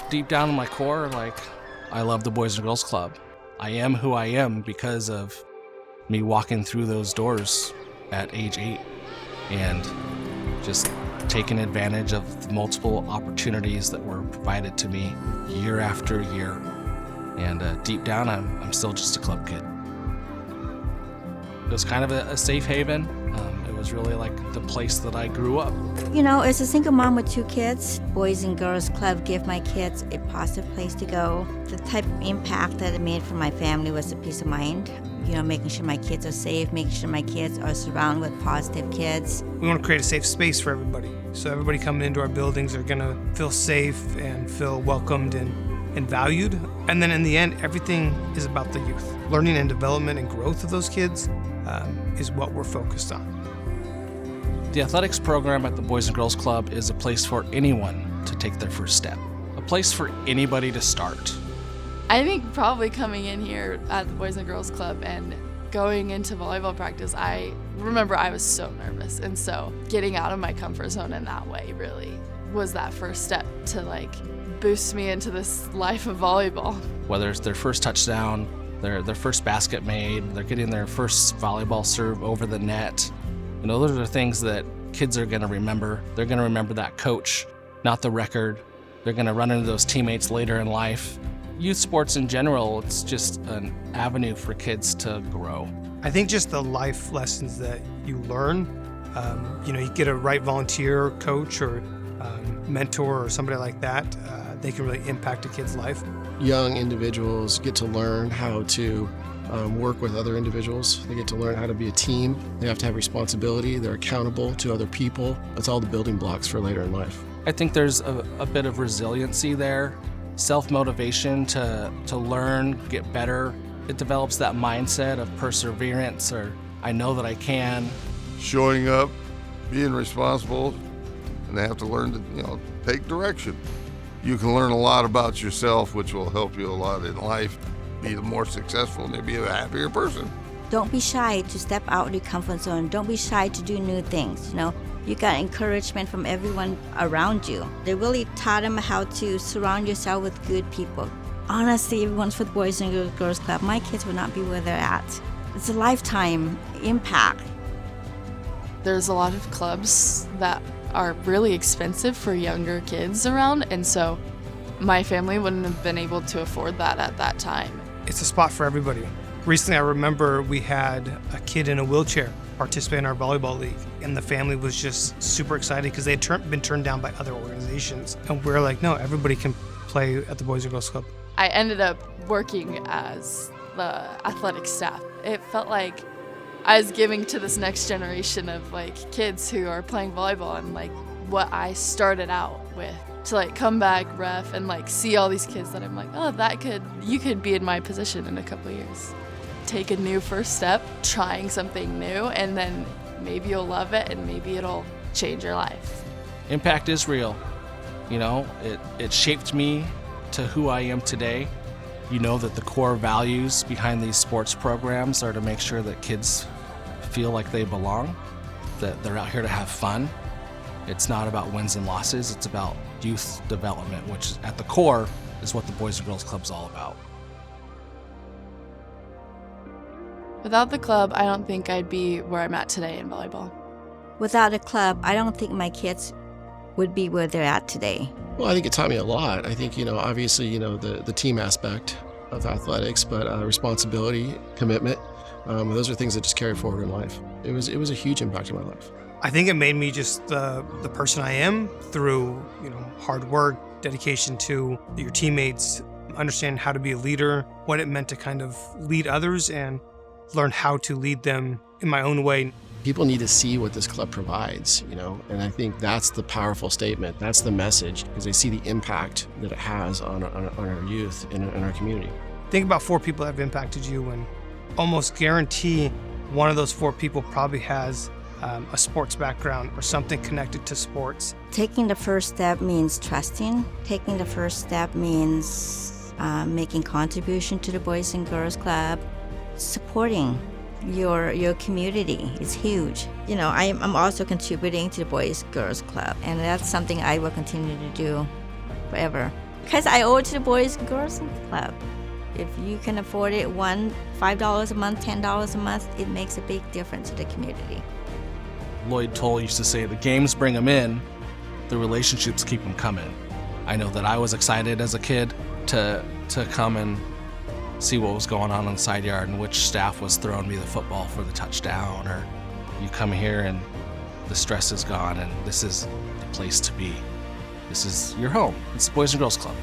Deep down in my core, I love the Boys and Girls Club. I am who I am because of me walking through those doors at age 8 and just taking advantage of the multiple opportunities that were provided to me year after year. And deep down, I'm still just a club kid. It was kind of a safe haven. It was really like the place that I grew up. As a single mom with 2 kids, Boys and Girls Club gave my kids a positive place to go. The type of impact that it made for my family was a peace of mind. Making sure my kids are safe, making sure my kids are surrounded with positive kids. We want to create a safe space for everybody. So everybody coming into our buildings are going to feel safe and feel welcomed and valued. And then in the end, everything is about the youth. Learning and development and growth of those kids is what we're focused on. The athletics program at the Boys and Girls Club is a place for anyone to take their first step, a place for anybody to start. I think probably coming in here at the Boys and Girls Club and going into volleyball practice, I remember I was so nervous. And so getting out of my comfort zone in that way really was that first step to boost me into this life of volleyball. Whether it's their first touchdown, their first basket made, they're getting their first volleyball serve over the net. Those are things that kids are going to remember. They're going to remember that coach, not the record. They're going to run into those teammates later in life. Youth sports in general, it's just an avenue for kids to grow. I think just the life lessons that you learn, you get a right volunteer coach or mentor or somebody like that, they can really impact a kid's life. Young individuals get to learn how to work with other individuals. They get to learn how to be a team. They have to have responsibility. They're accountable to other people. That's all the building blocks for later in life. I think there's a bit of resiliency there, self-motivation to learn, get better. It develops that mindset of perseverance, or I know that I can. Showing up, being responsible, and they have to learn to take direction. You can learn a lot about yourself, which will help you a lot in life. Be more successful and be a happier person. Don't be shy to step out of your comfort zone. Don't be shy to do new things. You got encouragement from everyone around you. They really taught them how to surround yourself with good people. Honestly, if it weren't for the Boys and Girls Club, my kids would not be where they're at. It's a lifetime impact. There's a lot of clubs that are really expensive for younger kids around, and so my family wouldn't have been able to afford that at that time. It's a spot for everybody. Recently, I remember we had a kid in a wheelchair participate in our volleyball league, and the family was just super excited because they had been turned down by other organizations. And we're like, no, everybody can play at the Boys and Girls Club. I ended up working as the athletic staff. It felt like I was giving to this next generation of kids who are playing volleyball and what I started out with. To come back ref and see all these kids that I'm you could be in my position in a couple of years. Take a new first step, trying something new, and then maybe you'll love it and maybe it'll change your life. Impact is real. It shaped me to who I am today. That the core values behind these sports programs are to make sure that kids feel like they belong, that they're out here to have fun. It's not about wins and losses, it's about youth development, which at the core is what the Boys and Girls Club's all about. Without the club, I don't think I'd be where I'm at today in volleyball. Without a club, I don't think my kids would be where they're at today. Well, I think it taught me a lot. I think, obviously, the team aspect of athletics, but responsibility, commitment, those are things that just carry forward in life. It was a huge impact in my life. I think it made me just the person I am through, hard work, dedication to your teammates, understand how to be a leader, what it meant to kind of lead others and learn how to lead them in my own way. People need to see what this club provides, and I think that's the powerful statement. That's the message, because they see the impact that it has on our youth in our community. Think about 4 people that have impacted you, and almost guarantee one of those 4 people probably has a sports background or something connected to sports. Taking the first step means trusting. Taking the first step means making contribution to the Boys and Girls Club. Supporting your community is huge. I'm also contributing to the Boys Girls Club, and that's something I will continue to do forever. Because I owe it to the Boys and Girls Club. If you can afford it, $5 a month, $10 a month, it makes a big difference to the community. Lloyd Toll used to say, the games bring them in, the relationships keep them coming. I know that I was excited as a kid to come and see what was going on the side yard and which staff was throwing me the football for the touchdown, or you come here and the stress is gone and this is the place to be. This is your home. It's the Boys and Girls Club.